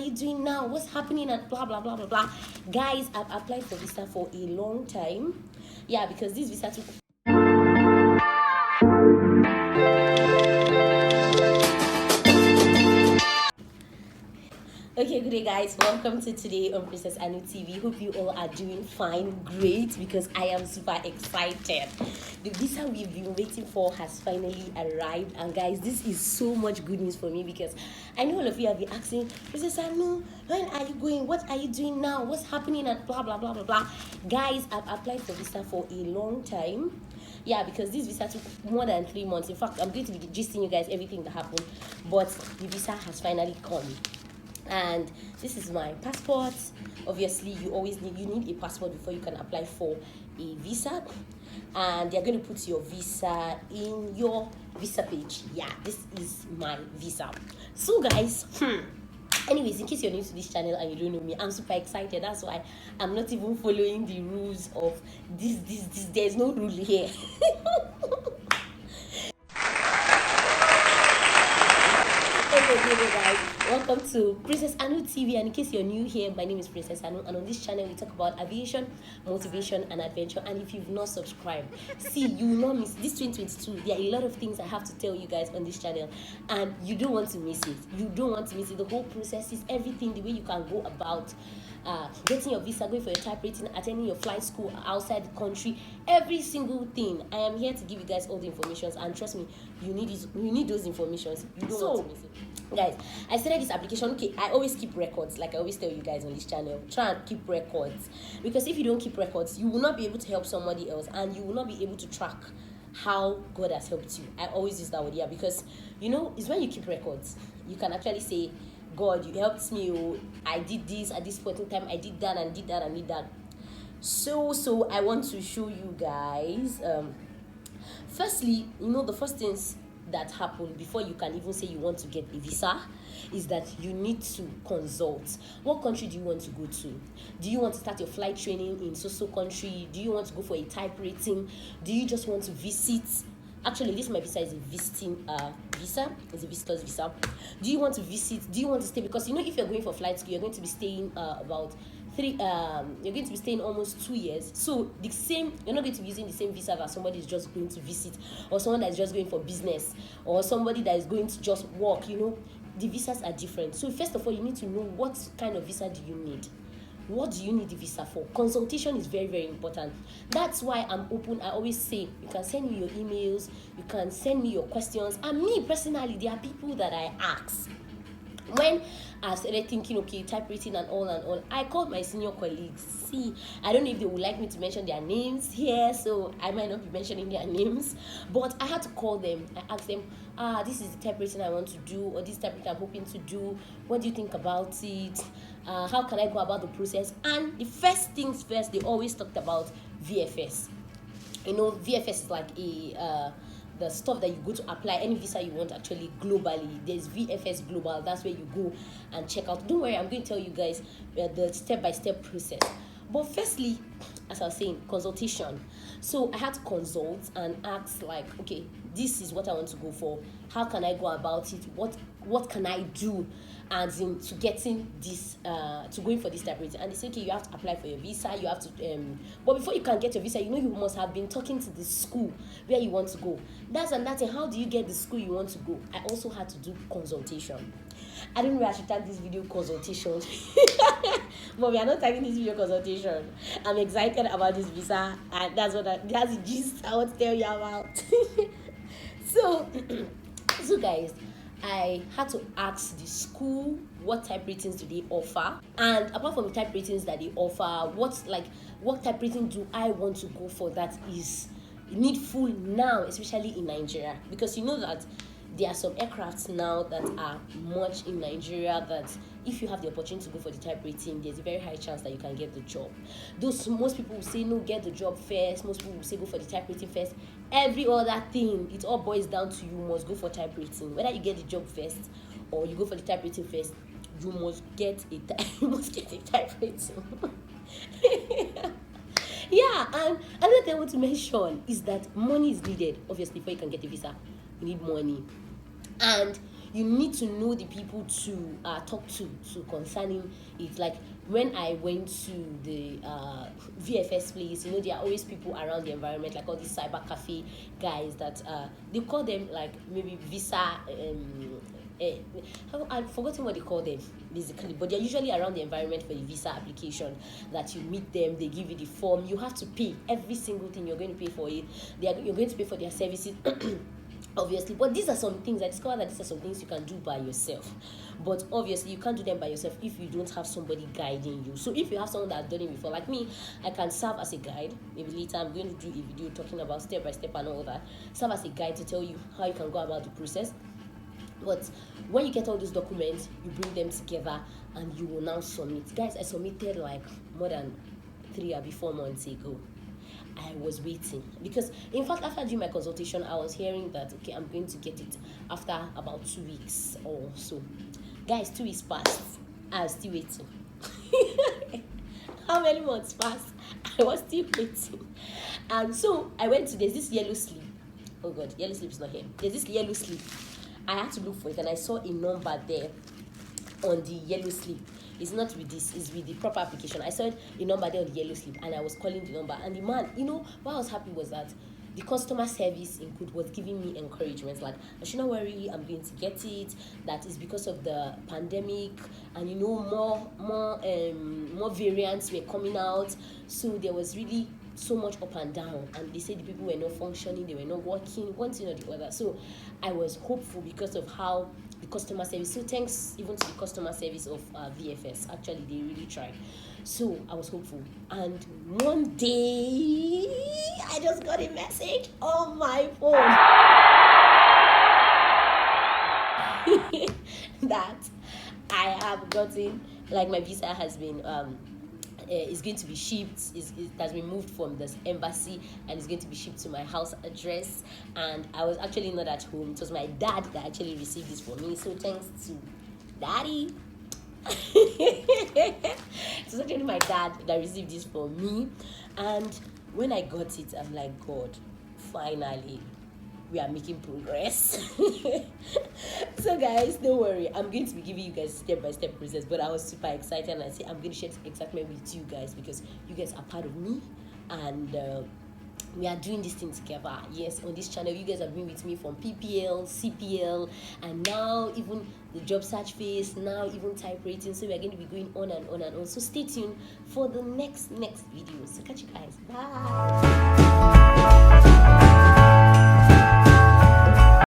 you doing now? What's happening? And blah blah blah blah blah. Guys, I've applied for visa for a long time. Yeah, because this visa took. Okay, good day, guys. Welcome to today on PrincessAnuTv. Hope you all are doing fine, great, because I am super excited. The visa we've been waiting for has finally arrived, and guys, this is so much good news for me because I know all of you have been asking, Princess Anu, when are you going? What are you doing now? What's happening? And blah blah blah blah blah. Guys, I've applied for visa for a long time. Yeah, because this visa took more than 3 months. In fact, I'm going to be gisting you guys everything that happened, but the visa has finally come. And this is my passport. Obviously, you need a passport before you can apply for a visa, and they're going to put your visa in your visa page. Yeah, this is my visa. So guys, anyways, in case you're new to this channel and you don't know me, I'm super excited. That's why I'm not even following the rules of this. There's no rule here. Hey guys, welcome to Princess Anu TV, and in case you're new here, my name is Princess Anu, and on this channel we talk about aviation, motivation and adventure. And if you've not subscribed, see, you will not miss this 2022. There are a lot of things I have to tell you guys on this channel, and you don't want to miss it. You don't want to miss it. The whole process is everything, the way you can go about getting your visa, going for your type rating, attending your flight school outside the country, every single thing. I am here to give you guys all the information, and trust me, you need those informations. You don't want to miss it. Guys, I started this application. Okay, I always keep records, like I always tell you guys on this channel. Try and keep records, because if you don't keep records, you will not be able to help somebody else, and you will not be able to track how God has helped you. I always use that word, yeah, because it's when you keep records, you can actually say, God, you helped me. Oh, I did this at this point in time. I did that and did that and did that. So I want to show you guys. Firstly, the first things that happen before you can even say you want to get a visa is that you need to consult. What country do you want to go to? Do you want to start your flight training in so country? Do you want to go for a type rating? Do you just want to visit? Actually, this my visa is a visiting visa. It's a visitor's visa. Do you want to visit? Do you want to stay? Because if you're going for flight school, you're going to be staying about you're going to be staying almost 2 years. So you're not going to be using the same visa as somebody is just going to visit, or someone that is just going for business, or somebody that is going to just work. The visas are different. So first of all, you need to know what kind of visa do you need. What do you need the visa for? Consultation is very, very important. That's why I'm open. I always say, you can send me your emails, you can send me your questions. And me personally, there are people that I ask. When I started thinking, okay, type rating and all, I called my senior colleagues. See, I don't know if they would like me to mention their names here, so I might not be mentioning their names, but I had to call them. I asked them, this is the type rating I want to do, or this type rating I'm hoping to do. What do you think about it? How can I go about the process? And the first things first, they always talked about VFS. VFS is like the stuff that you go to apply any visa you want, actually globally. There's VFS Global. That's where you go and check out. Don't worry, I'm going to tell you guys the step-by-step process. But firstly, as I was saying, consultation. So I had to consult and ask, like, okay, this is what I want to go for. How can I go about it? What can I do as in to getting this to going for this type rating? And they say, okay, you have to apply for your visa. You have to but before you can get your visa, you must have been talking to the school where you want to go. That's another thing. How do you get the school you want to go? I also had to do consultation. I didn't know I should tag this video consultation. But we are not tagging this video consultation. I'm excited about this visa, and that's the gist I want to tell you about. So guys, I had to ask the school what type ratings do they offer, and apart from the type ratings that they offer, what type rating do I want to go for that is needful now, especially in Nigeria, because that there are some aircrafts now that are much in Nigeria that if you have the opportunity to go for the type rating, there's a very high chance that you can get the job. Most people will say no, get the job first. Most people will say go for the type rating first. Every other thing, it all boils down to you must go for type rating. Whether you get the job first or you go for the type rating first, you must get a type rating. Yeah, and another thing I want to mention is that money is needed, obviously, before you can get a visa. You need money. And you need to know the people to talk to concerning it. Like when I went to the VFS place, there are always people around the environment, like all these cyber cafe guys that they call them like maybe visa. I've forgotten what they call them basically, but they're usually around the environment for the visa application. That you meet them, they give you the form, you have to pay every single thing. You're going to pay for it. You're going to pay for their services. Obviously, but these are some things I discovered, that these are some things you can do by yourself, but obviously you can't do them by yourself if you don't have somebody guiding you. So if you have someone that's done it before, like me, I can serve as a guide. Maybe later I'm going to do a video talking about step by step and all that. Serve as a guide to tell you how you can go about the process. But when you get all those documents, you bring them together and you will now submit. Guys, I submitted like more than 3 or 4 months ago. I was waiting because, in fact, after doing my consultation, I was hearing that okay, I'm going to get it after about 2 weeks or so. Guys, 2 weeks passed. I was still waiting. How many months passed? I was still waiting. And so I went to, there's this yellow slip. Oh God, yellow slip is not here. There's this yellow slip. I had to look for it, and I saw a number there on the yellow slip. It's not with this, it's with the proper application. I saw a number there on the yellow slip, and I was calling the number. And the man, what I was happy was that the customer service in good was giving me encouragement. Like, I should not worry, I'm going to get it. That is because of the pandemic, and more variants were coming out. So there was really so much up and down, and they said the people were not functioning, they were not working, one thing or the other. So I was hopeful because of how the customer service. So thanks even to the customer service of VFS. Actually, they really tried. So I was hopeful, and one day I just got a message on my phone that I have gotten, like, my visa has been is going to be shipped. It has been moved from this embassy and it's going to be shipped to my house address. And I was actually not at home. It was my dad that actually received this for me. So thanks to Daddy. It was actually my dad that received this for me. And when I got it, I'm like, God, finally we are making progress. So guys, don't worry, I'm going to be giving you guys step-by-step process, but I was super excited, and I say I'm going to share this excitement with you guys because you guys are part of me, and we are doing this thing together. Yes, on this channel you guys have been with me from PPL, CPL, and now even the job search phase, now even type rating. So we are going to be going on and on and on. So stay tuned for the next video. So catch you guys. Bye.